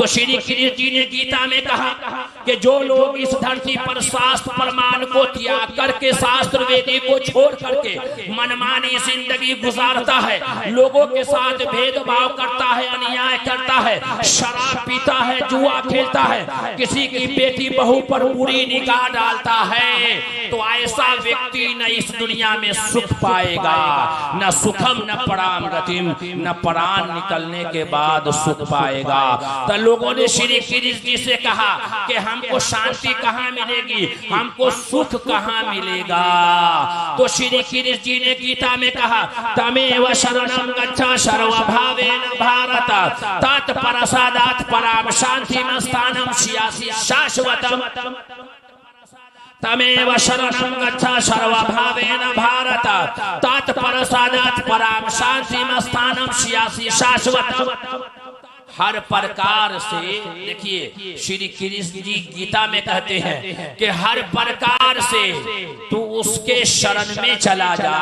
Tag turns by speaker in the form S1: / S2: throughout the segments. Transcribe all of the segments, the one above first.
S1: तो श्री कृष्ण जी ने गीता में कहा कि जो लोग इस धरती पर शास्त्र प्रमाण को त्याग करके, शास्त्र वेदी को छोड़ करके मनमानी जिंदगी गुजारता है, लोगों के साथ भेदभाव करता है, अन्याय करता है, शराब पीता है, जुआ खेलता है, किसी की बेटी बहू पर बुरी निगाह डालता है, तो ऐसा व्यक्ति न इस दुनिया में सुख पाएगा, न सुखम न पराम गतिम, न प्राण निकलने के बाद सुख पाएगा। तो लोगों ने श्री कृष्ण जी से कहा कि हमको शांति कहाँ मिलेगी, हमको सुख कहाँ मिलेगा। तो श्री कृष्ण जी ने गीता में कहा तमेव शरणं गच्छ सर्वभावेन भारत तत्परसादात् पराम शांतिम स्थानं स्यासि शाश्वतम्। तमेव शरणं गच्छ सर्वभावेन भारत तत्परसादात् पराम शांतिम स्थानं स्यासि शाश्वतम्। हर प्रकार से देखिए श्री कृष्ण जी गीता में कहते हैं कि हर प्रकार से तू उसके शरण में चला जा,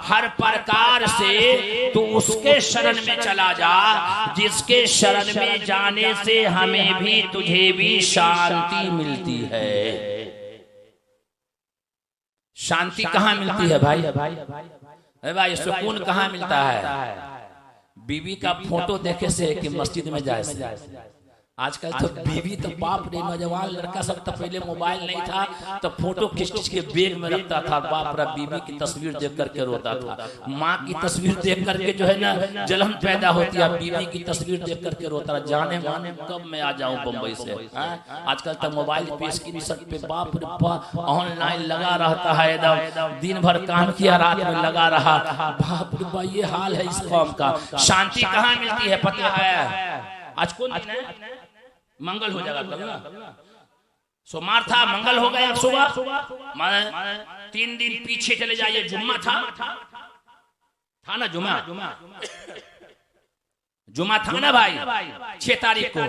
S1: हर प्रकार से तू उसके शरण में चला जा जिसके शरण में जाने से हमें भी तुझे भी शांति मिलती है। शांति कहाँ मिलती है भाई? भाई सुकून कहाँ मिलता है? बीवी का फोटो देखे से कि मस्जिद में जाए से। आजकल तो बीवी तो बाप रे, नौजवान लड़का सब तो पहले मोबाइल नहीं था तो फोटो खींच के बैग में रखता था, बाप रे बीवी की तस्वीर देख करके रोता था, माँ की तस्वीर देख करके जो है ना जलन पैदा होती है, बीवी की तस्वीर देख करके रोता है, जाने माने कब मैं आ जाऊं बम्बई से। आजकल तो मोबाइल पे स्क्रीनशॉट पे बाप रे बाप ऑनलाइन लगा रहता है, एकदम दिन भर काम किया रात में लगा रहा, बाप रे बाप ये हाल है इस कौम का। शांति कहाँ मिलती है पता है? आज कौन दिन है? मंगल हो जाएगा कल ना, सोमवार था मंगल हो गया सुबह, 3 दिन पीछे चले जाइए, जुम्मा था ना, जुम्मा था ना भाई, 6 तारीख को,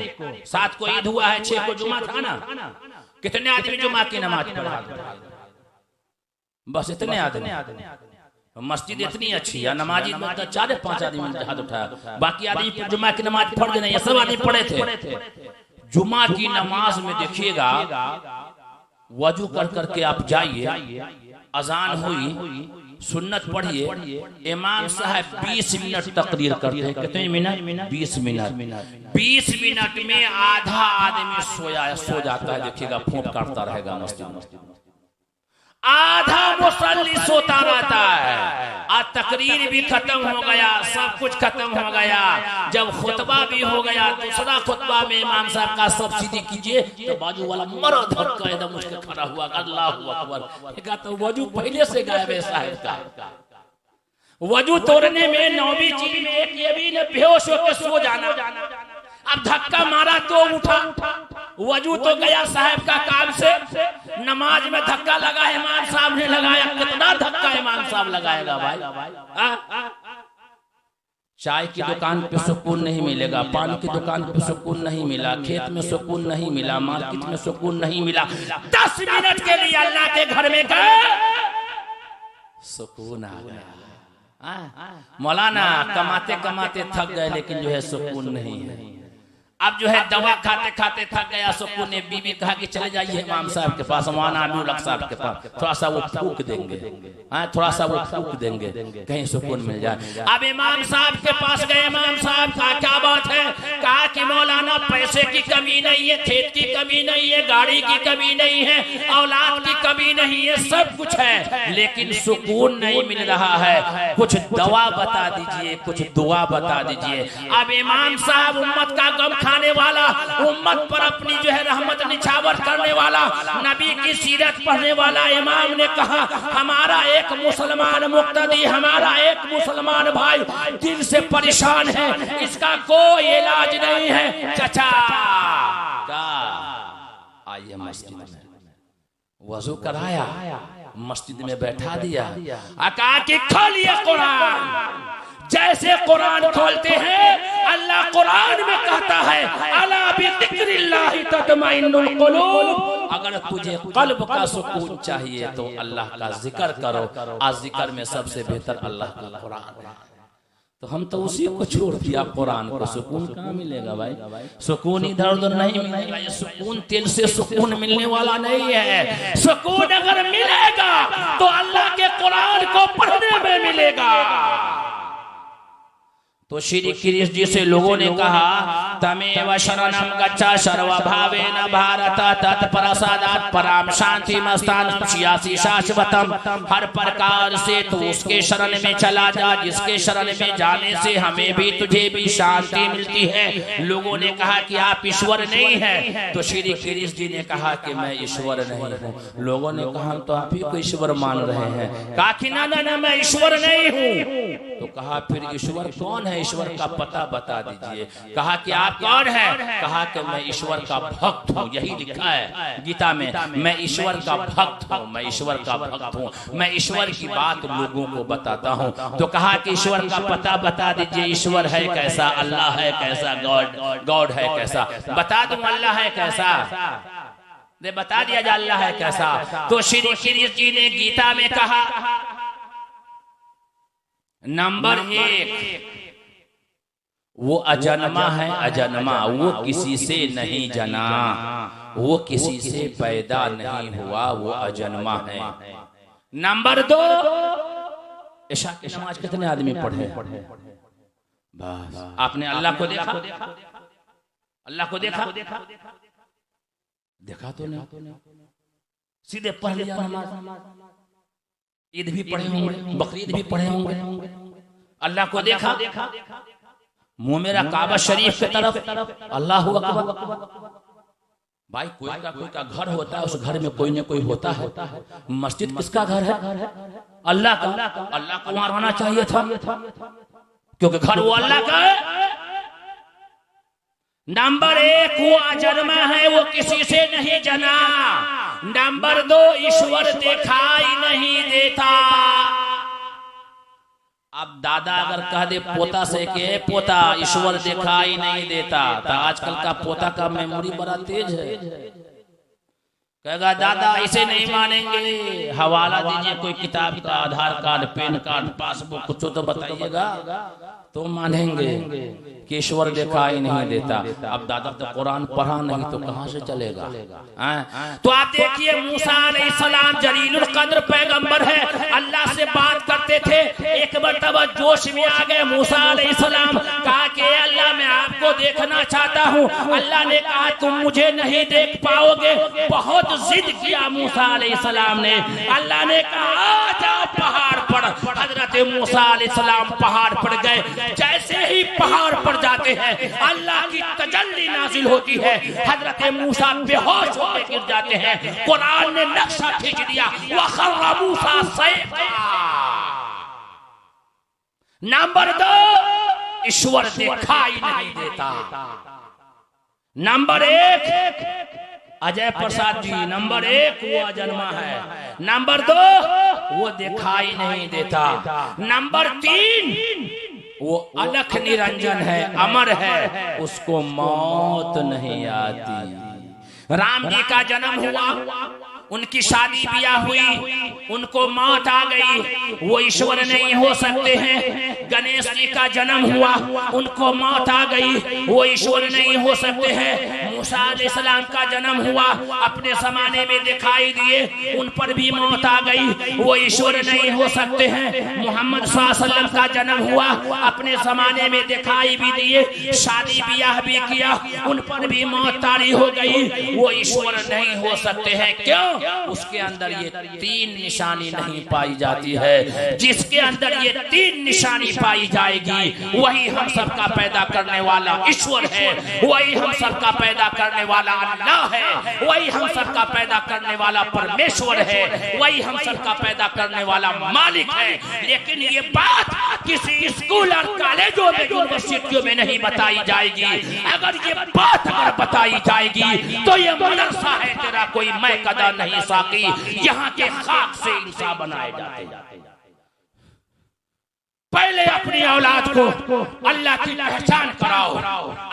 S1: 7 को ईद हुआ है, 6 को जुम्मा था ना। कितने आदमी जुम्मा की नमाज पढ़ा? बस इतने आदमी। मस्जिद इतनी अच्छी है, नमाजी 4-5 आदमी हाथ उठाया, बाकी आदमी जुम्मा की नमाज पढ़ नहीं, सब आदमी पढ़े थे। जुम्मा की नमाज में देखिएगा वजू कर करके आप जाइए, अजान हुई, सुन्नत पढ़िए, इमाम साहब 20 मिनट तकरीर करते हैं। कितने मिनट? 20 मिनट। 20 मिनट में आधा आदमी सो जाता है, देखिएगा फूंक काटता रहेगा मस्जिद में, आधा मुसल्ली सोता रहता है। आज तकरीर भी खत्म हो गया, सब कुछ खत्म हो गया, जब खुतबा भी हो गया, दूसरा खुतबा में इमाम साहब का सब सीधी कीजिए तो बाजू वाला मरो धक्का एकदम उसके खड़ा हुआ, अल्लाहू अकबर। तो वजू पहले से गायब है साहब का। वजू तोड़ने में 9वीं चीज में एक ये भी न बेहोश होकर सो जाना, अब धक्का मारा तो उठा, वजू तो गया साहब का काम से। नमाज में धक्का लगा इमाम साहब ने लगाया, कितना धक्का इमाम साहब लगाएगा भाई? चाय की दुकान पे सुकून नहीं मिलेगा, पान की दुकान पे सुकून नहीं मिला, खेत में सुकून नहीं मिला, मार्केट में सुकून नहीं मिला, 10 मिनट के लिए अल्लाह के घर में गए, सुकून आ गया। मौलाना कमाते कमाते थक गए लेकिन जो है सुकून नहीं है। अब जो है दवा खाते खाते थक गया, सुकून ने बीवी कहा कि चले जाइए इमाम साहब के पास, मौलाना अब्दुल साहब के पास, थोड़ा सा वो फूक देंगे, थोड़ा सा वो फूक देंगे, कहीं सुकून मिल जाए। अब इमाम साहब के पास गए, इमाम साहब का क्या बात है? कहा कि मौलाना पैसे की कमी नहीं है, खेत की कमी नहीं है, गाड़ी की कमी नहीं है, औलाद की कमी नहीं है, सब कुछ है, लेकिन सुकून नहीं मिल रहा है, कुछ दवा बता दीजिए, कुछ दुआ बता दीजिए। अब इमाम साहब उम्मत का गम खाने वाला, उम्मत पर अपनी जो है रहमत निछावर करने वाला, नबी की सीरत पढ़ने वाला इमाम ने कहा हमारा एक मुसलमान मुक्तदी, हमारा एक मुसलमान भाई दिल से परेशान है, इसका कोई इलाज नहीं है। चचा आइए मस्जिद में, वजू कराया, मस्जिद में बैठा दिया, कहा कि खोलिए कुरान। जैसे कुरान खोलते हैं अल्लाह कुरान में कहता है अला बिज़िक्रिल्लाहि तत्मइन्नुल कुलूब, अगर तुझे कल्ब का सुकून चाहिए तो अल्लाह का जिक्र करो, आज जिक्र में सबसे बेहतर अल्लाह का कुरान। तो हम तो उसी को छोड़ दिया कुरान को। सुकून कहाँ मिलेगा भाई? सुकून इधर उधर नहीं मिलेगा। ये सुकून तेल से सुकून मिलने वाला नहीं है। सुकून अगर मिलेगा तो अल्लाह के कुरान को पढ़ने में मिलेगा। तो श्री कृष्ण जी से लोगों ने कहा तमेव शरणम गच्छ सर्वभावेन भारत तत्प्रसादात् पराम शांति मस्तानम शियासी शाश्वतम। हर प्रकार से तू उसके शरण में चला जा जिसके शरण में जाने से हमें भी तुझे भी शांति मिलती है। लोगों ने कहा कि आप ईश्वर नहीं है। तो श्री कृष्ण जी ने कहा कि मैं ईश्वर नहीं हूँ। लोगों ने कहा हम तो आप ही को ईश्वर मान रहे हैं। कहा कि ना ना ना मैं ईश्वर नहीं हूँ। तो कहा फिर ईश्वर कौन है? ईश्वर का पता बता दीजिए। कहा कि आप कौन है? कहा कि मैं ईश्वर का भक्त हूँ। यही लिखा है गीता में, मैं ईश्वर का भक्त हूँ, मैं ईश्वर का भक्त हूँ, मैं ईश्वर की बात लोगों को बताता हूँ। तो कहा कि ईश्वर का पता बता दीजिए। ईश्वर है कैसा? अल्लाह है कैसा? गॉड है कैसा? बता दूं अल्लाह है कैसा? दे बता दिया जा अल्लाह है कैसा। तो श्री कृष्ण जी ने गीता में कहा नंबर 1 वो अजन्मा है। अजन्मा वो किसी से नहीं जना, वो किसी से पैदा नहीं हुआ, वो अजन्मा है। नंबर 2 ईशा की नमाज कितने आदमी पढ़े? बस आपने अल्लाह को देखा? अल्लाह को देखा? देखा तो नहीं, सीधे पढ़ लिया नमाज। ईद भी पढ़े होंगे, बकरीद भी पढ़े होंगे। अल्लाह को देखा? मुंह मेरा काबा शरीफ की तरफ अल्लाह अकबर। भाई कोई का घर होता है, उस घर में कोई न कोई होता है। मस्जिद किसका घर है? अल्लाह का। अल्लाह को वहां रहना चाहिए था क्योंकि घर वो अल्लाह का है। नंबर 1 वो अजन्मा है, वो किसी से नहीं जना। नंबर 2 ईश्वर दिखाई नहीं देता। अब दादा अगर कह दे पोता से के पोता ईश्वर दिखाई नहीं देता, तो आजकल का पोता का मेमोरी बड़ा तेज है। कहेगा दादा ऐसे नहीं मानेंगे, हवाला दीजिए कोई किताब का, आधार कार्ड, पैन कार्ड, पासबुक कुछ तो बताइएगा तो मानेंगे कि ईश्वर दिखाई नहीं देता। अब दादा तो कुरान पढ़ा नहीं तो कहां से चलेगा? तो आप देखिए मूसा अलैहिस्सलाम जलीलुल कद्र पैगंबर है, अल्लाह से बात करते थे। एक मर्तबा जोश में आ गए मूसा अलैहिस्सलाम, कहा कि अल्लाह मैं आपको देखना चाहता हूँ। अल्लाह ने कहा तुम मुझे नहीं देख पाओगे। बहुत जिद किया मूसा अलैहिस्सलाम ने। अल्लाह ने कहा आ जाओ पहाड़ पर। हजरत मूसा अलैहिस्सलाम पहाड़ पर गए। जैसे ही पहाड़ पर जाते हैं अल्लाह की तजल्ली नाजिल होती है। हजरत मूसा बेहोश होकर गिर जाते हैं। कुरान ने नक्शा खींच दिया, वखर्रा मूसा सैक़ा। नंबर 2 ईश्वर दिखाई नहीं देता। नंबर 1 अजय प्रसाद जी, नंबर 1 वो अजन्मा है। नंबर 2 वो दिखाई नहीं देता। नंबर 3 वो अलख निरंजन है, अमर है, उसको मौत नहीं आती। राम जी का जन्म हुआ, उनकी शादी ब्याह हुई, उनको मौत आ गई, वो ईश्वर नहीं हो सकते हैं। गणेश जी का जन्म हुआ, उनको मौत आ गई, वो ईश्वर नहीं हो सकते हैं। मूसा अलैहिस्सलाम का जन्म हुआ, अपने जमाने में दिखाई दिए, उन पर भी मौत आ गई, वो ईश्वर नहीं हो सकते हैं। मोहम्मद सल्लल्लाहु अलैहि वसल्लम का जन्म हुआ, अपने जमाने में दिखाई भी दिए, शादी ब्याह भी किया, उन पर भी मौत तारी हो गई, वो ईश्वर नहीं हो सकते हैं। क्यों? उसके अंदर ये 3 निशानी नहीं पाई जाती है। जिसके अंदर ये 3 निशानी पाई जाएगी वही हम सबका पैदा करने वाला ईश्वर है, वही हम सबका पैदा करने वाला अल्लाह है, वही हम सबका पैदा करने वाला परमेश्वर है, वही हम सबका पैदा करने वाला मालिक है। लेकिन ये बात किसी स्कूल और कॉलेजों में, यूनिवर्सिटियों में नहीं बताई जाएगी। अगर ये बात अगर बताई जाएगी तो ये मदरसा है तेरा कोई मैं कदा नहीं साकी, यहाँ के खाक से इंसान बनाए जाते। पहले अपनी औलाद को अल्लाह की पहचान कराओ,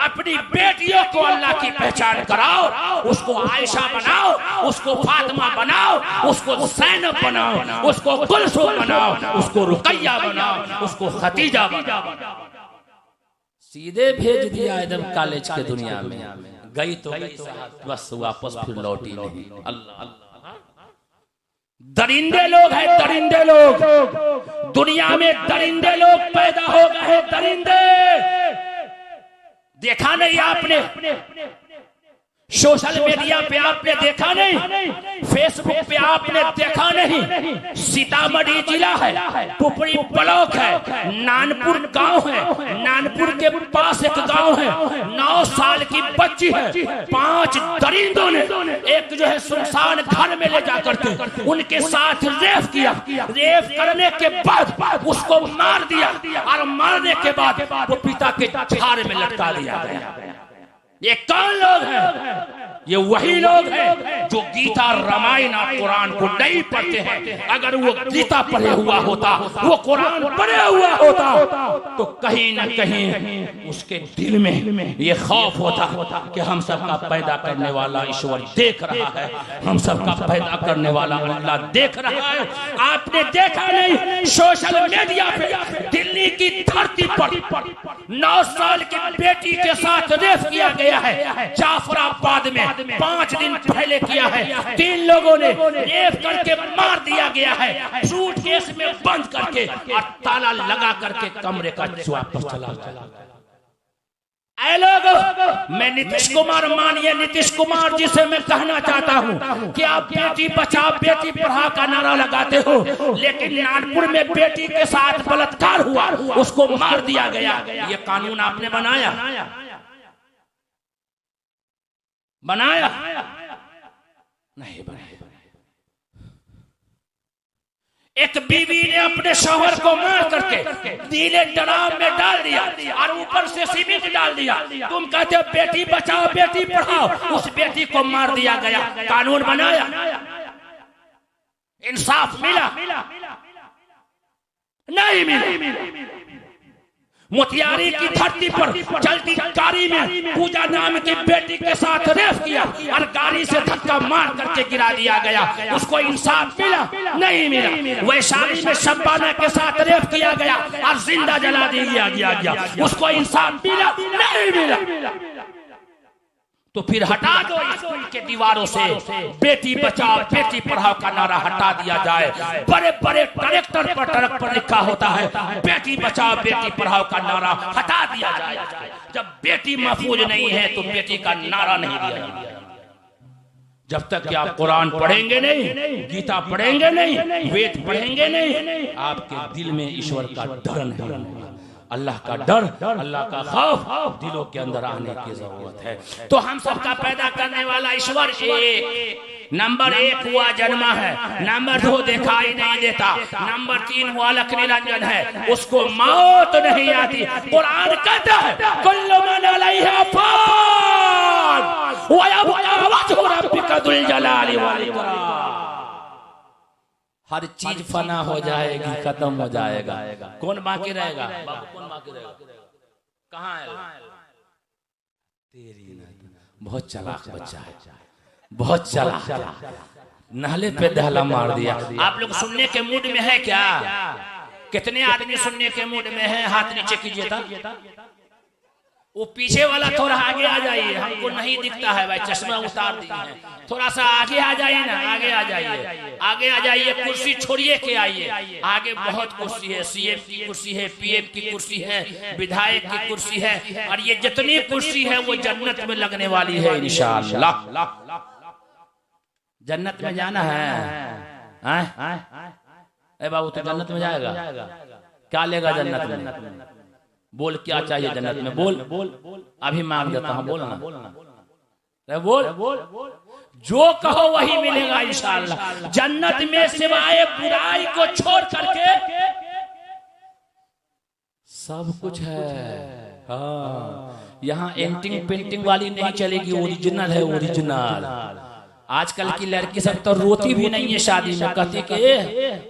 S1: अपनी बेटियों को अल्लाह की पहचान कराओ, उसको आयशा बनाओ, उसको फातिमा बनाओ, उसको ज़ैनब बनाओ, उसको कुलसूम बनाओ, उसको रुकैया बनाओ, उसको खदीजा बनाओ। सीधे भेज दिया एकदम कॉलेज के दुनिया में। गई तो गई बस वापस फिर लौटी नहीं। अल्लाह दरिंदे लोग हैं, दरिंदे लोग दुनिया में, दरिंदे लोग पैदा हो गए हैं, दरिंदे। देखा नहीं आपने सोशल मीडिया पे, आपने देखा नहीं फेसबुक पे, आपने देखा नहीं सीतामढ़ी जिला है, पुपरी ब्लॉक है, नानपुर गांव है, नानपुर के पास एक गांव है, 9 साल की बच्ची है, 5 दरिंदों ने एक जो है सुनसान घर में ले जाकर के उनके साथ रेप किया। रेप करने के बाद उसको मार दिया और मारने के बाद वो पिता के झाड़ में लटका दिया गया। ये कौन लोग हैं? ये वही लोग हैं जो गीता, रामायण और कुरान को नहीं पढ़ते हैं। अगर वो गीता पढ़े हुआ होता, वो कुरान पढ़े हुआ होता, तो कहीं न कहीं उसके दिल में ये खौफ होता कि हम सबका पैदा करने वाला ईश्वर देख रहा है, हम सबका पैदा करने वाला अल्लाह देख रहा है। आपने देखा नहीं सोशल मीडिया पे दिल्ली की धरती पर 9 साल की बेटी के साथ रेप किया गया है, जाफराबाद में 5 दिन पहले किया है। 3 लोगों ने रेप करके मार दिया गया है, सूटकेस में बंद करके और ताला लगा करके कमरे का वापस चला गया। ऐ लोगों, मैं नीतीश कुमार, मानिए नीतीश कुमार जी से मैं कहना चाहता हूं कि आप बेटी बचाओ बेटी पढ़ाओ का नारा लगाते हो, लेकिन नागपुर में बेटी के साथ बलात्कार हुआ, उसको मार दिया गया। ये कानून आपने बनाया नहीं बनाया। एक बीवी ने अपने शौहर को मार करके नीले ड्राम में डाल दिया और ऊपर से सीमेंट डाल दिया। तुम कहते हो बेटी बचाओ बेटी पढ़ाओ, उस बेटी को मार दिया गया। कानून बनाया, इंसाफ मिला नहीं मिला। मोतिहारी की धरती पर चलती गाड़ी में पूजा नाम की बेटी के साथ रेप किया और गाड़ी से धक्का मार करके गिरा दिया गया। उसको इंसाफ मिला नहीं मिला। वैशाली में शब्बाना के साथ रेप किया गया और जिंदा जला दिया गया। उसको इंसाफ मिला नहीं मिला। तो फिर हटा दो स्कूल के दीवारों से बेटी बचाओ बेटी पढ़ाओ का नारा हटा दिया जाए। बड़े बड़े ट्रैक्टर पर ट्रक पर लिखा होता है बेटी बचाओ बेटी पढ़ाओ का नारा हटा दिया जाए। जब बेटी महफूज नहीं है तो बेटी का नारा नहीं दिया जाए। जब तक कि आप कुरान पढ़ेंगे नहीं, गीता पढ़ेंगे नहीं, वेद पढ़ेंगे नहीं, आपके दिल में ईश्वर का डर नहीं, अल्लाह का डर, अल्लाह का खौफ दिलों के अंदर आने की जरूरत है। तो हम सबका पैदा करने वाला ईश्वर एक, नंबर 1 हुआ जन्मा है, नंबर 2 दिखाई नहीं देता, नंबर 3 हुआ अलख निरंजन है, उसको मौत नहीं आती। कुरान कहता है कुल्लु मन अलैहा फान व यबका वजहु रब्बिका दुल जलाली वल इकराम। हर चीज फना हो जाएगी, खत्म हो जाएगा, कौन बाकी रहेगा? बाबू कौन बाकी रहेगा? कहाँ है? तेरी बहुत चालाक बच्चा है, बहुत चालाक, नाले पे दहला मार दिया। आप लोग सुनने के मूड में है क्या? कितने आदमी सुनने के मूड में है? हाथ नीचे कीजिए। वो पीछे वाला थोड़ा आगे आ जाइए, हमको नहीं दिखता है भाई, चश्मा उतार दिए हैं। थोड़ा सा आगे आ जाइए ना, आगे आ जाइए, आगे आ जाइए, कुर्सी छोड़िए के आइए। आगे बहुत कुर्सी है, सीएम की कुर्सी है, पीएम की कुर्सी है, विधायक की कुर्सी है, और ये जितनी कुर्सी है वो जन्नत में लगने वाली है इंशाअल्लाह। जन्नत में जाना है। ए बाबू तू जन्नत में जाएगा? क्या लेगा जन्नत में? बोल क्या चाहिए जन्नत में? बोल अभी मांग देता हूँ, बोल ना, बोल जो कहो वही मिलेगा इंशाअल्लाह। जन्नत में सिवाय बुराई को छोड़ करके सब कुछ है। हाँ, यहाँ एंटिंग पेंटिंग वाली नहीं चलेगी, ओरिजिनल है, ओरिजिनल। आजकल की लड़की सब तो रोती भी नहीं है शादी में, कहती कि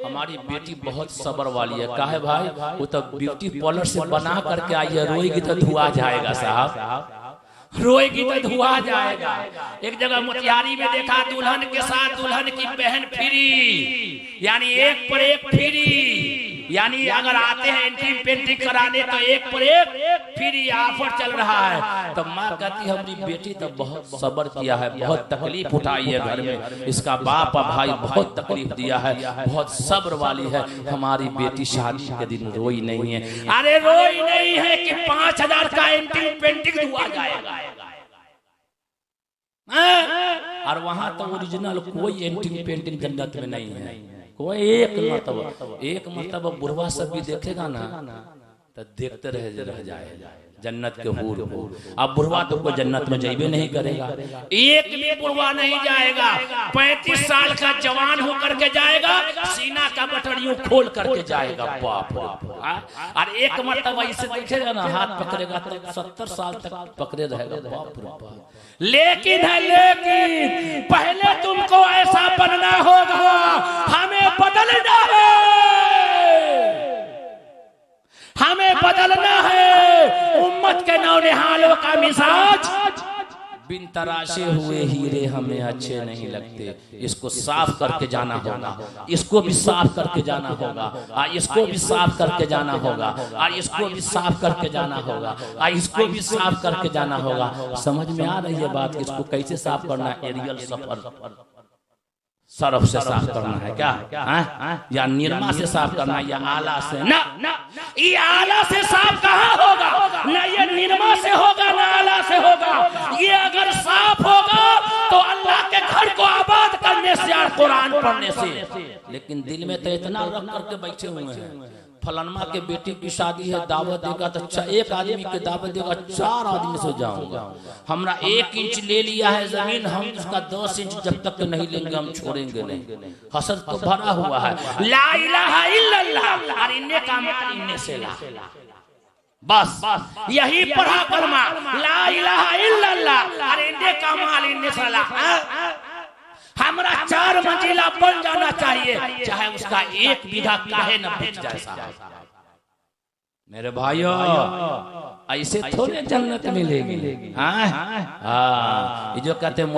S1: हमारी बेटी बहुत सबर वाली है। काहे भाई? वो तो ब्यूटी पार्लर से बना करके आई है, रोएगी तो धुआ जाएगा साहब, रोएगी तो धुआ जाएगा। एक जगह मोतिहारी में देखा, दुल्हन के साथ दुल्हन की बहन फ्री, यानी एक पर एक फ्री। यानी अगर आते हैं एंट्री पेंट्री कराने तो एक पर एक फ्री ऑफर चल रहा है। तो माँ कहती है हमारी बेटी तो बहुत सब्र किया है, बहुत तकलीफ उठाई है घर में, इसका बाप और भाई बहुत तकलीफ दिया है, बहुत सब्र वाली है, हमारी बेटी शादी के दिन रोई नहीं है। अरे रोई नहीं है कि 5000 का एंट्री पेंटिंग हुआ जाएगा। और वहां तो ओरिजिनल कोई एंट्री पेंटिंग जन्नत में नहीं है, कोई एक मरतबा बुढ़वा सब भी देखेगा ना तो देखते रह जाएगा जन्नत के हूर। अब बुढ़वा तो कोई जन्नत में जाइबे नहीं करेगा, एक भी बुढ़वा नहीं जाएगा। 35 साल का जवान होकर के जाएगा, सीना का बटन खोल करके जाएगा। बाप और एक मरतबा इसे देखेगा ना हाथ पकड़ेगा तो 70 साल तक पकड़े रहेगा। बाप रे बाप। लेकिन पहले तुमको ऐसा बनना होगा, हमें बदलना है, हमें बदलना है। उम्मत के नौनिहालों का मिजाज बिन तराशे हुए हीरे हमें अच्छे नहीं लगते। इसको साफ करके जाना होगा, इसको भी साफ करके जाना होगा, इसको भी साफ करके जाना होगा, इसको भी साफ करके जाना होगा, इसको भी साफ करके जाना होगा। समझ में आ रही है बात? इसको कैसे साफ करना है? एरियल सफर सरफ से साफ करना है क्या? या निरमा से साफ करना है, या आला से? ना, ये आला से साफ कहाँ होगा? ना ये निरमा से होगा, ना आला से होगा। ये अगर साफ होगा तो अल्लाह के घर को आबाद करने से और कुरान पढ़ने से। लेकिन दिल में तो इतना रख करके बैठे हुए हैं, फलानमा के बेटी की शादी है, दावत देगा तो एक आदमी के दावत देगा, 4 आदमी से जाऊंगा। हमरा 1 इंच ले लिया है जमीन, हम उसका 10 इंच जब तक नहीं लेंगे हम छोड़ेंगे नहीं। हसद तो भरा हुआ है। ला इलाहा इल्लल्लाह और इन्ने का माल इन्ने से ला, बस यही पढ़ा कलमा ला इलाहा इल्लल्लाह और इन्ने का माल इन्ने से ला। हमरा 4 मंजिला बन जाना चाहिए, चाहे उसका 1 बीघा काहे न बिक जाए साहब। मेरे भाइयों ऐसे थोड़े जन्नत मिलेगी। ये जो कहते हैं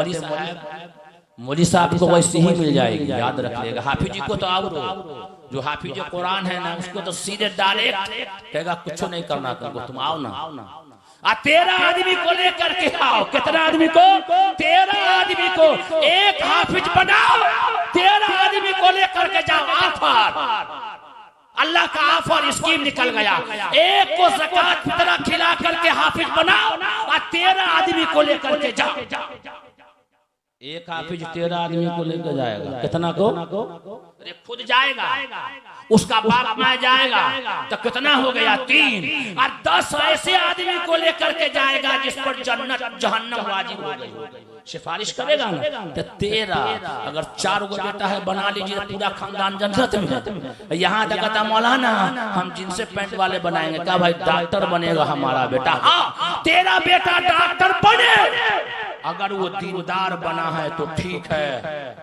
S1: मौली साहब को वैसे ही मिल जाएगी, याद रख लेगा। हाफिज जी को तो आओ, जो हाफिज कुरान है ना उसको तो सीधे डायरेक्ट कहेगा कुछ नहीं करना तुमको, तुम आओ ना। 13 आदमी को लेकर के आओ। कितना आदमी को? 13 आदमी को एक हाफिज बनाओ, 13 आदमी को लेकर के जाओ। आफर अल्लाह का आफर स्कीम निकल गया। एक को ज़कात फितरा खिला करके हाफिज बनाओ और 13 आदमी को लेकर के जाओ। एक हाफिज 13 आदमी को लेकर जाएगा। कितना को? अरे खुद जाएगा, उसका बाप माँ जाएगा तो कितना हो गया? 3 और 10 ऐसे आदमी को लेकर के जाएगा जिस पर जन्नत जहन्नम वाजिब हो गई। सिफारिश करेगा ना तो 13। अगर 4 गो बेटा है बना लीजिए, पूरा खानदान जन्नत में। यहाँ तक कहता मौलाना हम जिनसे पैंट वाले बनाएंगे, क्या भाई डॉक्टर बनेगा हमारा बेटा? हाँ, तेरा बेटा डॉक्टर बने अगर वो दीनदार बना है तो ठीक है।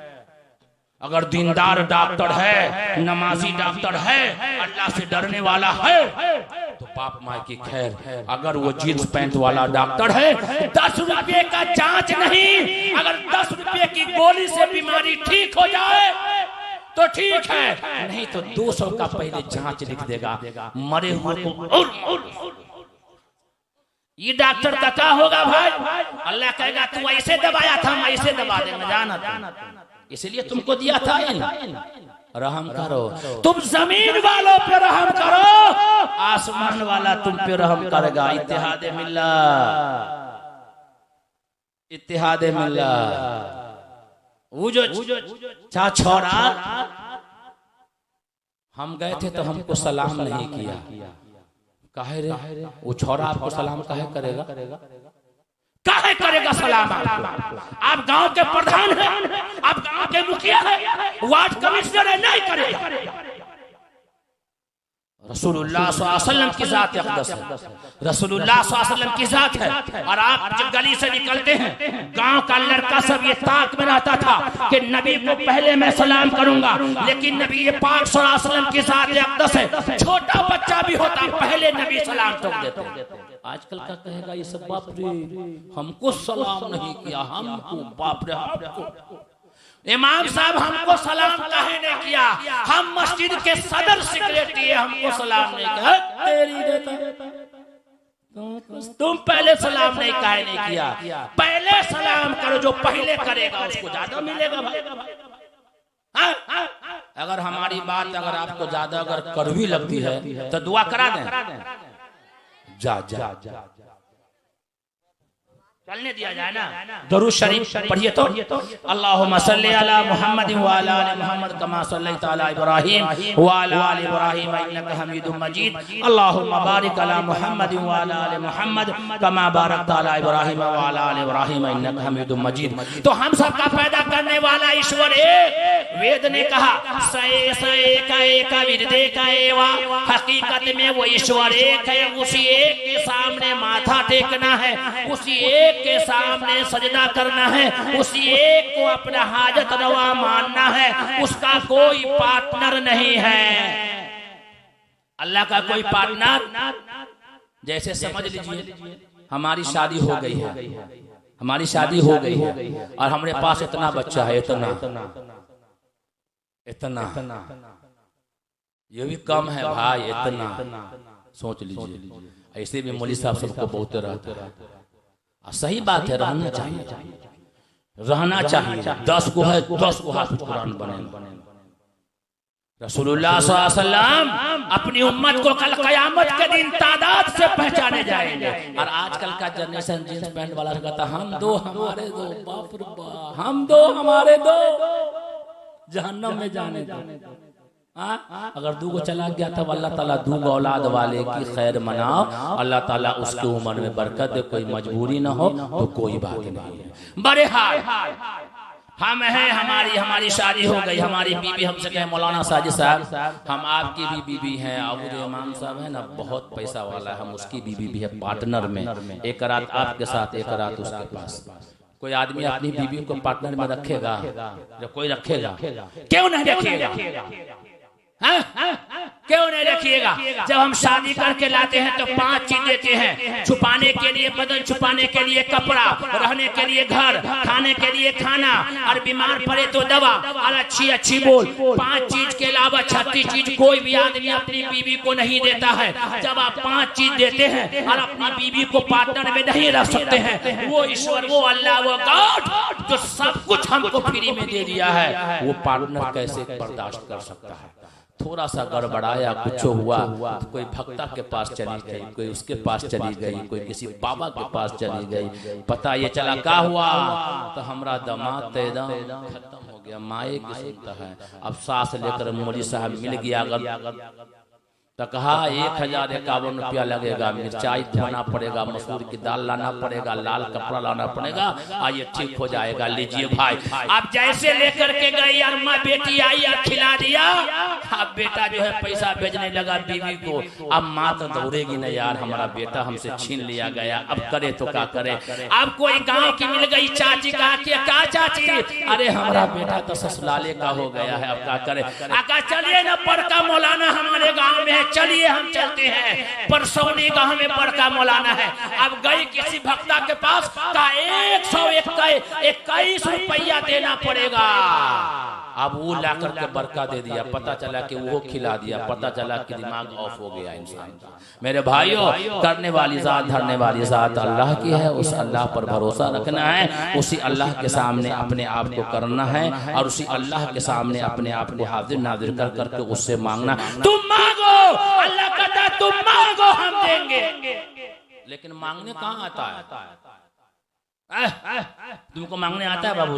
S1: अगर दीनदार डॉक्टर है, नमाजी डॉक्टर है, अल्लाह से डरने वाला है तो बाप माँ की खैर। अगर वो जींस पैंट वाला डॉक्टर है, 10 रुपये का जांच नहीं, अगर 10 रुपये की गोली से बीमारी ठीक हो जाए तो ठीक है, नहीं तो 200 का पहले जांच लिख देगा मरे हुए को। ये डॉक्टर का क्या होगा भाई? अल्लाह कहेगा तू ऐसे दबाया था, हम ऐसे दबा देंगे, जाना इसलिए तुमको दिया था। रहम करो, तुम जमीन वालों पे रहम करो, आसमान वाला तुम पे रहम करेगा। इत्तेहादे मिल्ला। वो जो छोरा हम गए थे तो हमको सलाम नहीं किया। काहे रे? वो छोरा आपको सलाम काहे करेगा? काहे करेगा सलाम आपको? आप गांव के प्रधान हैं, आप गांव के मुखिया हैं, वार्ड कमिश्नर है, नहीं करेगा। रसूलुल्लाह सल्लल्लाहु अलैहि वसल्लम की जात अक़दस है, रसूलुल्लाह सल्लल्लाहु अलैहि वसल्लम की जात है। और आप जब गली से निकलते हैं, गांव का लड़का सब ये ताक में रहता था कि नबी को पहले मैं सलाम करूंगा, लेकिन नबी पाक सल्लल्लाहु अलैहि वसल्लम की जात अक़दस है, छोटा बच्चा भी होता पहले नबी सलाम ठोक देते। आजकल का कहेगा ये सब बाप रे हमको सलाम नहीं किया, हमको बाप रे हमको। इमाम साहब हमको सलाम काहे नहीं किया? हम मस्जिद के सदर सेक्रेटरी है, हमको सलाम नहीं किया। तेरी तुम पहले सलाम नहीं काहे नहीं किया? पहले सलाम करो, जो पहले करेगा उसको ज्यादा मिलेगा भाई। अगर हमारी बात अगर आपको ज्यादा अगर कड़वी लगती है तो दुआ करा दें। जा जा जा चलने दिया जाए ना। दरूद शरीफ पढ़िए तो अल्लाहुम्मा सल्ली अला मुहम्मद व अला आलि मुहम्मद कमा सल्लैता अला इब्राहीम व अला आलि इब्राहीम इन्नका हमीदुम मजीद। अल्लाहुम्मा बारिक अला मुहम्मद व अला आलि मुहम्मद कमा बारकता अला इब्राहीम व अला आलि इब्राहीम इन्नका हमीदुम मजीद। तो हम सबका पैदा करने वाला ईश्वर एक। वेद ने कहा सए सए का एक विरदे का एवा। हकीकत में वो ईश्वर एक है, उसी एक के सामने माथा टेकना है, उसी एक के सामने सजदा करना है, उसी एक को अपना हाजत रवा मानना है। उसका कोई पार्टनर नहीं है। अल्लाह का कोई पार्टनर। जैसे समझ लीजिए हमारी शादी हो गई है, हमारी शादी हो गई है और हमारे पास इतना बच्चा है, इतना इतना ये भी कम है भाई, इतना सोच लीजिए। ऐसे भी मौलवी साहब सबको बहुत रहता है। सही बात है, रहना चाहिए, रहना चाहिए। 10 को है 10 को हाफिज कुरान बने। रसूलुल्लाह सल्लल्लाहु अलैहि वसल्लम अपनी उम्मत को कल कयामत के दिन तादाद से पहचाने जाएंगे। और आजकल का जनरेशन जींस पैंट वाला कहता हम दो हमारे दो, बाप रे बाप, हम दो हमारे दो, जहन्नम में जाने दो। अगर 2 को चला गया था अल्लाह ताला 2 औलाद वाले की खैर मनाओ, अल्लाह ताला उसके उम्र में बरकत दे। कोई मजबूरी ना हो तो कोई बात नहीं है। बड़े हाल हम हैं, हमारी शादी हो गई, हमारी बीवी हमसे कहे मौलाना साजिद साहब हम आपकी भी बीवी हैं। अब जो इमाम साहब है ना बहुत पैसा वाला है, हम उसकी बीवी भी है, पार्टनर में। एक रात आपके साथ एक रात उसके पास। कोई आदमी अपनी बीवी को पार्टनर में रखेगा? जब कोई रखेगा, क्यों नहीं रखेगा? क्यों नहीं रखिएगा? जब हम शादी करके लाते हैं तो 5 चीज देते हैं। छुपाने के लिए बदन, छुपाने के लिए कपड़ा, रहने के लिए घर, खाने के लिए खाना, और बीमार पड़े तो दवा, और अच्छी अच्छी बोल। 5 चीज के अलावा 6ठी चीज कोई भी आदमी अपनी बीवी को नहीं देता है। जब आप 5 चीज देते हैं और अपनी बीवी को पार्टनर में नहीं रख सकते हैं, वो ईश्वर, वो अल्लाह, वो गॉड जो सब कुछ हमको फ्री में दे दिया है, वो पार्टनर कैसे बर्दाश्त कर सकता है? थोड़ा सा गड़बड़ाया, कुछ हुआ तो कोई भक्ता के पास चली गई, कोई उसके पास चली गई, कोई किसी बाबा के पास चली गई। पता ये चला क्या हुआ तो हमारा दामाद तैदा खत्म हो गया। माए की सुनता है। अब सास लेकर मौलवी साहब मिल गया, अगर तो कहा 1051 रुपया लगेगा, मिर्चाई धोना पड़ेगा, मसूर की दाल लाना पड़ेगा, लाल कपड़ा लाना पड़ेगा, आइए ठीक हो जाएगा, लीजिए भाई। अब जैसे लेकर के गई और माँ बेटी आई और खिला दिया। अब बेटा जो है पैसा भेजने लगा बीवी को। अब माँ तो दौड़ेगी ना यार, हमारा बेटा हमसे छीन लिया गया, अब करे तो क्या करे। अब कोई गाँव की मिल गई चाची, कहा क्या चाची, अरे हमारा बेटा तो ससुराले का हो गया है, अब क्या करे। आका चलिए ना, बड़का मौलाना हमारे गाँव में है, चलिए हम चलते हैं। परसौनी गांव में बड़का मौलाना है। अब गई किसी भक्ता के पास का 121 रुपया देना पड़ेगा। अब वो ला करके बरका दे दिया, पता चला कि वो खिला दिया, पता चला कि दिमाग ऑफ हो गया इंसान का। मेरे भाइयों, करने वाली जात, धरने वाली जात अल्लाह की है, उस अल्लाह पर भरोसा रखना है, उसी अल्लाह के सामने अपने आप को करना है, और उसी अल्लाह के सामने अपने आप को हाजिर नाजिर कर करके उससे मांगना। तुम मांगो, अल्लाह कहता है तुम मांगो हम देंगे। लेकिन मांगने कहाँ आता है? तुमको मांगने आता है बाबू?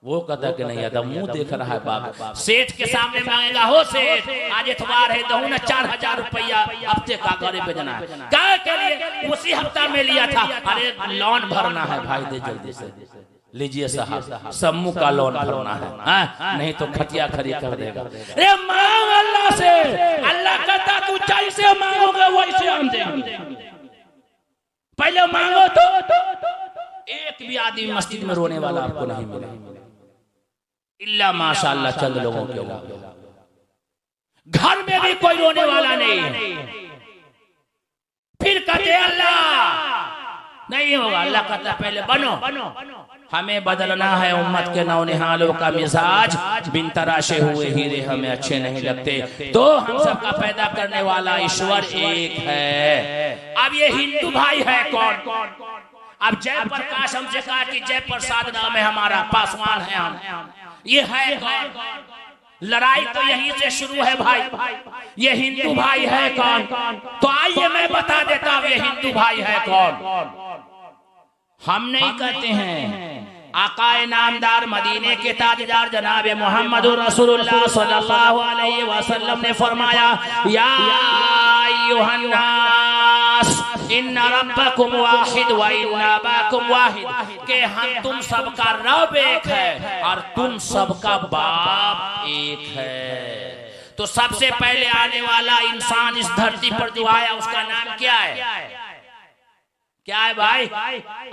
S1: वो कहता कि नहीं आता, मुंह देख रहा है बाप। सेठ के सामने मांगेगा, हो सेठ आज इतवार है, दो ना 4000 रुपया हफ्ते का घरे भेजना है। क्या के लिए? उसी हफ्ता में लिया था। अरे लोन भरना है भाई, दे जल्दी से, लीजिए साहब, समूह का लोन भरना है, नहीं तो खटिया खड़ी कर देगा। अरे मांग अल्लाह से, अल्लाह कहता तू जैसे मांगोगे वैसे हम देंगे। पहले मांगो तो एक भी आदमी मस्जिद में रोने वाला आपको नहीं मिलेगा, इल्ला माशाअल्लाह चंद लोगों के अलावा। घर में भी कोई रोने वाला नहीं है। फिर कहते अल्लाह नहीं होगा, अल्लाह कहता पहले बनो, हमें बदलना है उम्मत के नौनिहालों का मिजाज, बिन तराशे हुए हीरे हमें अच्छे नहीं लगते। तो हम सबका पैदा करने वाला ईश्वर एक है। अब ये हिंदू भाई है कौन? अब जयप्रकाश हमसे कहा कि जयप्रसाद नाम है हमारा, पासवान है हम, ये है कौन? लड़ाई तो यहीं से शुरू है भाई। ये हिंदू भाई है कौन? तो आइए मैं बता देता हूं ये हिंदू भाई है कौन। हम नहीं कहते हैं, आकाए नामदार मदीने के ताजदार जनाब मोहम्मद रसूलुल्लाह सल्लल्लाहु अलैहि वसल्लम ने फरमाया, या अय्युहन्नास इन्ना रब्बकुम वाहिद व इन्ना अबाकुम वाहिद, के हम तुम सबका रब एक है और तुम सबका बाप एक है। तो सबसे पहले आने वाला इंसान इस धरती पर जो आया उसका नाम क्या है? क्या है भाई?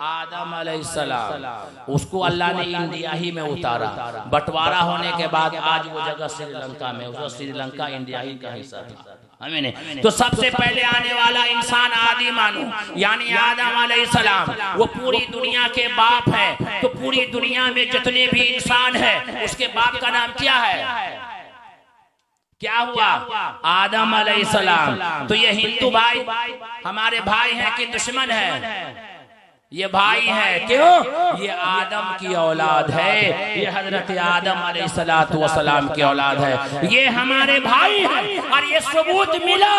S1: आदम अलैहिस्सलाम। उसको अल्लाह ने इंडिया ही में उतारा। बंटवारा होने के बाद आज वो जगह श्रीलंका में, उसका श्रीलंका इंडिया ही का हिस्सा था। हमें तो सबसे पहले आने वाला इंसान आदि मानो यानी आदम अलैहिस्सलाम, वो पूरी दुनिया के बाप है। तो पूरी दुनिया में जितने भी इंसान है उसके बाप का नाम क्या है? क्या हुआ? आदम अलैहिस्सलाम। तो ये हिंदू भाई हमारे भाई हैं कि दुश्मन है? ये भाई है। क्यों? ये आदम की औलाद है, ये हजरत आदम अलैहिस्सलातु वस्सलाम की औलाद है। ये हमारे भाई है और ये सबूत मिला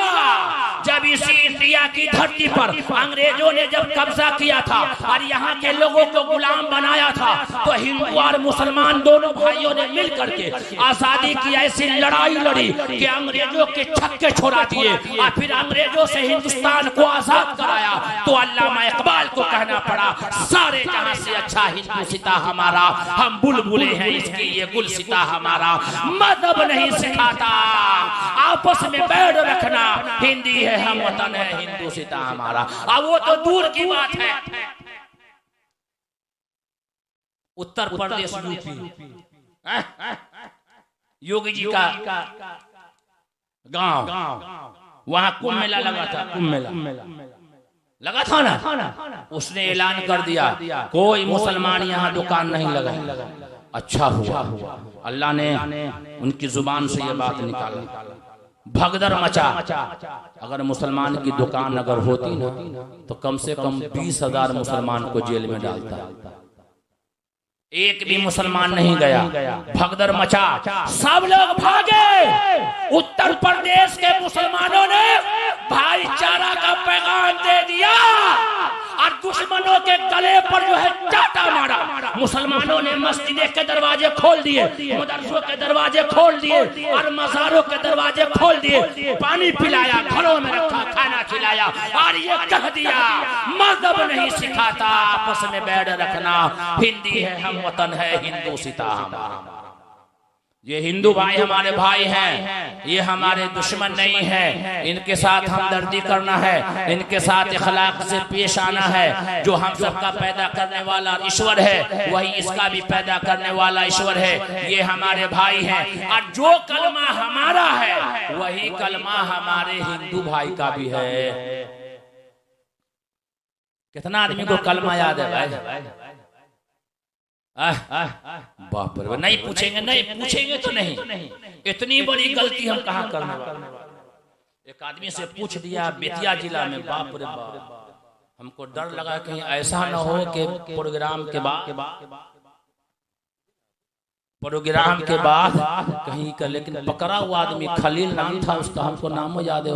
S1: जब इसी इंडिया की धरती पर अंग्रेजों ने जब कब्जा किया था और यहाँ के लोगों को गुलाम बनाया था, तो हिंदू और मुसलमान दोनों भाइयों ने मिल करके आजादी की ऐसी लड़ाई लड़ी कि अंग्रेजों के छक्के छोड़ा दिए और फिर अंग्रेजों से हिंदुस्तान को आजाद कराया। तो अल्लामा इकबाल को कहना पड़ा, सारे जहां से अच्छा हिंदू सिता हमारा, हम बुलबुले हैं इसकी ये गुल सिता हमारा। मजहब नहीं सिखाता, आपस में बैठ रखना, हिंदी है हम वतन है हिंदू सिता हमारा। अब वो तो दूर की बात है। उत्तर प्रदेश यूपी, योगी जी का गांव, वहां कुंभ मेला लगा था। कुंभ मेला लगा था ना, उसने ऐलान कर दिया कोई मुसलमान यहाँ दुकान नहीं लगाए। अच्छा हुआ अल्लाह ने उनकी जुबान से ये बात निकाला। भगदड़ मचा। अगर मुसलमान की दुकान अगर होती ना तो कम से कम 20,000 मुसलमान को जेल में डालता। एक भी मुसलमान नहीं गया। भगदड़ मचा, सब लोग भागे। उत्तर प्रदेश के मुसलमानों ने भाईचारा का पैगाम दे दिया और दुश्मनों के गले पर जो है चाटा मारा। मुसलमानों ने मस्जिदों के दरवाजे खोल दिए, मदरसों के दरवाजे खोल दिए और मज़ारों के दरवाजे खोल दिए। पानी पिलाया, घरों में रखा, खाना खिलाया और ये कह दिया मजहब नहीं सिखाता, आपस में बैठ रखना, हिंदी है हम वतन है हिंदू सिता हमारा। ये हिंदू भाई हमारे भाई हैं, ये हमारे दुश्मन नहीं है। इनके साथ हमदर्दी करना है, इनके साथ इखलाक से पेश आना है। जो हम सबका पैदा करने वाला ईश्वर है वही इसका भी पैदा करने वाला ईश्वर है। ये हमारे भाई हैं और जो कलमा हमारा है वही कलमा हमारे हिंदू भाई का भी है। कितना आदमी को कलमा याद है भाई? बाप रे, नहीं पूछेंगे तो नहीं। इतनी बड़ी गलती हम कहाँ करने वाले। एक आदमी से पूछ दिया बेतिया जिला में, बाप रे बाप, हमको डर लगा कहीं ऐसा ना हो कि प्रोग्राम के बाद कहीं का, लेकिन पकड़ा हुआ आदमी खलील नाम था उसका, हमको नाम याद है,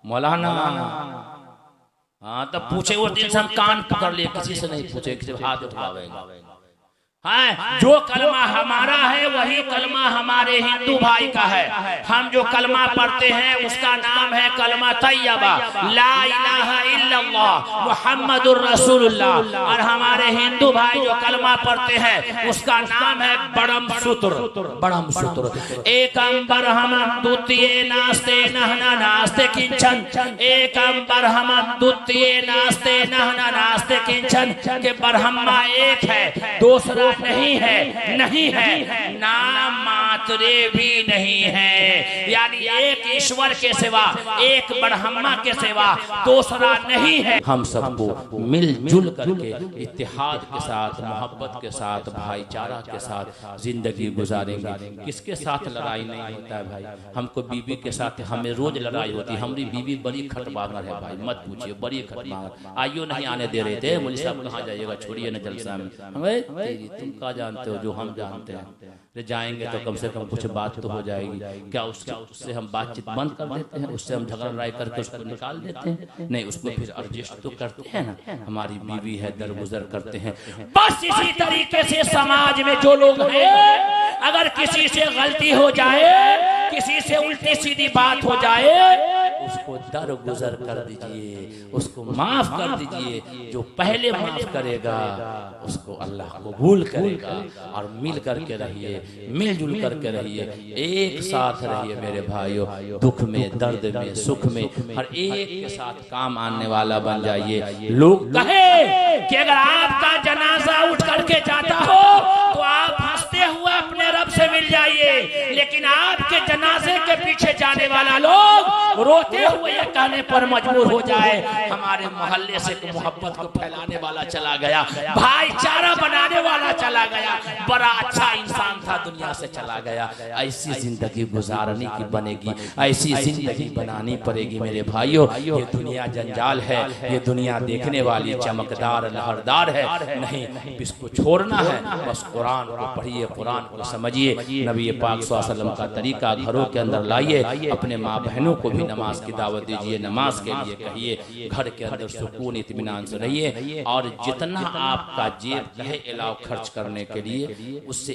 S1: मौलाना। हाँ तब पूछे उस दिन से हम कान पकड़ लिए, किसी से नहीं पूछे, किसी हाथ उठावेंगे। हाँ, जो कलमा हमारा है वही कलमा हमारे हिंदू भाई का है। हम जो कलमा पढ़ते हैं उसका नाम है कलमा तैयबा, ला इलाहा इल्लल्लाह मुहम्मदुर रसूलुल्लाह। और हमारे हिंदू भाई जो कलमा पढ़ते हैं उसका नाम है बड़म सूत्र। एकम बरहम द्वितीय नास्ते नहना नास्ते किंचन, एकम बरहम द्वितीय नास्ते नहना नास्ते किंचन, के ब्रह्मा एक है, दूसरा नहीं है, नहीं है, नाम मात्रे भी नहीं है। यानी एक ईश्वर के सिवा, एक ब्रह्मा के सिवा दूसरा नहीं है। हम सबको मिलजुल करके इत्तेहाद के साथ, मोहब्बत के साथ, भाईचारा के साथ जिंदगी गुजारेंगे। किसके साथ लड़ाई नहीं होता है भाई? हमको बीवी के साथ हमें रोज लड़ाई होती है। हमारी बीवी बड़ी खटबागर है भाई, मत पूछिए, बड़ी खटबागर। आइयो नहीं आने दे रहे थे, मुझे साहब कहाँ जाइएगा, छोड़िए ना जलसा में। तुम क्या जानते हो जो हम जानते हैं? जाएंगे तो कम से कम कुछ बात तो हो जाएगी। क्या उससे हम बातचीत बंद कर देते हैं? उससे हम झगड़ा लड़ाई करके उसको निकाल देते हैं? नहीं, उसको फिर एडजस्ट तो करते हैं ना। हमारी बीवी है, दरगुजर करते हैं। बस इसी तरीके से समाज में जो लोग हैं, अगर किसी से गलती हो जाए, किसी से उल्टी सीधी बात हो जाए, उसको दरगुजर कर दीजिए, उसको माफ कर दीजिए। जो पहले माफ करेगा उसको अल्लाह कबूल करेगा। और मिल करके रहिए, मिलजुल करके रहिए, एक साथ रहिए मेरे भाइयों। दुख में, दर्द में, सुख में हर एक के साथ काम आने वाला बन जाइए। लोग कहे कि अगर आपका जनाजा उठ करके जाता हो तो आप हंसते हुए अपने रब से मिल जाइए, लेकिन आपके जनाजे के पीछे जाने वाला लोग रोते हुए ये कहने पर मजबूर हो जाए, हमारे मोहल्ले से मोहब्बत को फैलाने वाला चला गया, भाईचारा बनाने वाला चला गया, बड़ा अच्छा इंसान था, दुनिया से चला गया। ऐसी जिंदगी गुजारने की बनेगी, ऐसी जिंदगी बनानी पड़ेगी मेरे भाइयों। ये दुनिया जंजाल है, ये दुनिया देखने वाली चमकदार लहरदार है नहीं। इसको छोड़ना है, बस कुरान को पढ़िए, कुरान को समझिए, नबी पाक सल्लल्लाहु अलैहि वसल्लम का तरीका घरों के अंदर लाइए। अपने माँ बहनों को भी नमाज की दावत दीजिए, नमाज के लिए कहिए, घर के अंदर सुकून इत्मीनान से रहिए। और जितना आपका जेब कहे अलाव खर्च करने के लिए, उससे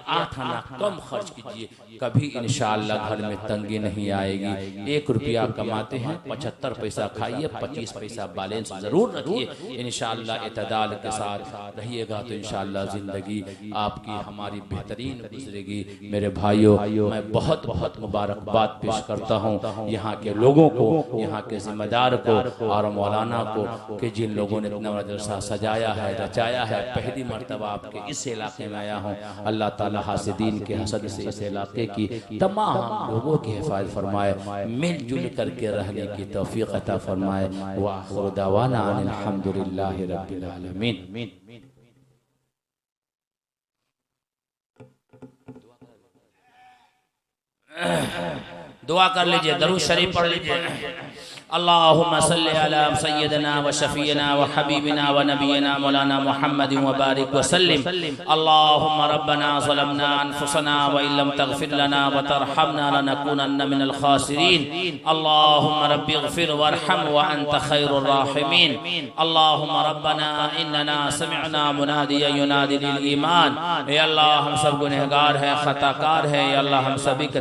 S1: 8 आना कम खर्च कीजिए। कभी इंशाअल्लाह घर में तंगी नहीं आएगी। 1 रुपया कमाते हैं, 75 पैसा खाइए, 25 पैसा बैलेंस जरूर रखिए। इंशाअल्लाह इतदाल के साथ रहिएगा तो इंशाअल्लाह जिंदगी आपकी हमारी बेहतरीन गुजरेगी। मेरे भाइयों, मैं बहुत बहुत मुबारकबाद पेश करता हूँ यहाँ के लोगों को, यहाँ के जिम्मेदार को और मौलाना को कि जिन लोगों ने इतना मदरसा सजाया है, रचाया है। पहली मर्तबा आपके इस इलाके में आया हूँ। अल्लाह ताला हासिदीन के हसद से इस इलाके की तमाम लोगों की हिफाजत फरमाए, मिलजुल करके रहने की तौफीक अता फरमाए। व आखिर दावाना अनिल हम्दुलिल्लाहि रब्बिल आलमीन। दुआ कर लीजिए, दरूद शरीफ पढ़ लीजिए। अल्लाहुम्मा सल्लि अला सय्यदना व शफीना व हबीबिना व नबीना मौलाना मुहम्मदिन व बारिक व सल्लिम। अल्लाहुम्मा रब्बना ज़लमना अनफुसना व इल्लम तग़फिर लना व तरहमना लनकूनन्न मिनल खासिरीन। अल्लाहुम्मा रब्बिग़फिर वरहम व अंत खैरुर राहिमीन। अल्लाहुम्मा रब्बना इन्नना समिअना मुनादियन युनादी लिल ईमान। ए अल्लाह, हम सब गुनहगार हैं, खताकार हैं। या अल्लाह, हम सभी के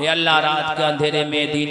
S1: ये अल्लाह, रात के अंधेरे में, दिन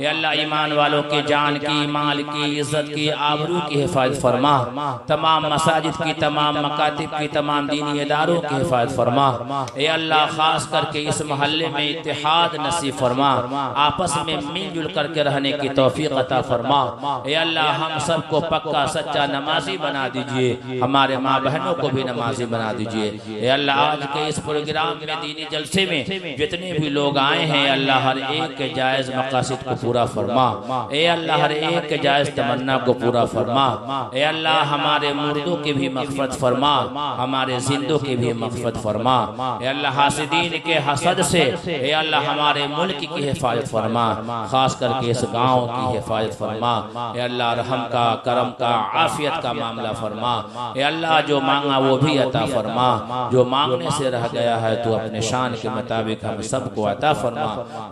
S1: ये अल्लाह, ईमान वालों की जान की, माल की, इज्जत की, आबरू की हिफाजत फरमा। तमाम मसाजिद की, तमाम मकातिब की, तमाम दीनी इदारों की हिफाजत फरमा। ये अल्लाह, खास करके इस मोहल्ले में इत्तेहाद नसीब फरमा, आपस में मिलजुल करके रहने की तौफीक अता फरमा। ये अल्लाह, हम सबको पक्का सच्चा नमाजी बना दीजिए, हमारे माँ बहनों को भी नमाजी बना दीजिए। ए अल्लाह, आज के इस प्रोग्राम में, दीनी जलसे में जितने भी लोग आए हैं, अल्लाह, हर एक के जायज मकासद को पूरा फरमा। ए अल्लाह, हर एक के जायज तमन्ना को पूरा फरमा। ए अल्लाह, हमारे मुर्दों की भी मग़फ़िरत फरमा, हमारे जिंदों की भी मग़फ़िरत फरमा। ए अल्लाह, हासिदीन के हसद से ए अल्लाह, हमारे मुल्क की हिफाजत फरमा, खास करके इस गाँव की हिफाजत फरमा। ए अल्लाह, रहम का, करम का, आफियत का मामला फरमा। ए अल्लाह, जो मांगा वो भी अता फरमा, जो मांगने से रह गया है तो अपने शान के मुताबिक हम सबको अता फरमा।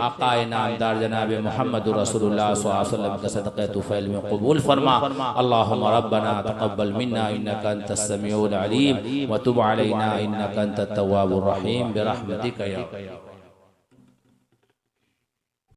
S1: आक़ाए नामदार जनाब मोहम्मद रसूलुल्लाह सल्लल्लाहु अलैहि वसल्लम के सदक़े तुफ़ैल में कबूल फरमा। अल्लाहुम्मा रब्बना तक़ब्बल मिन्ना इन्नका अंतस समीउल अलीम व तुब अलैना इन्नका अंतत तव्वाबुर रहीम बिरहमतिका या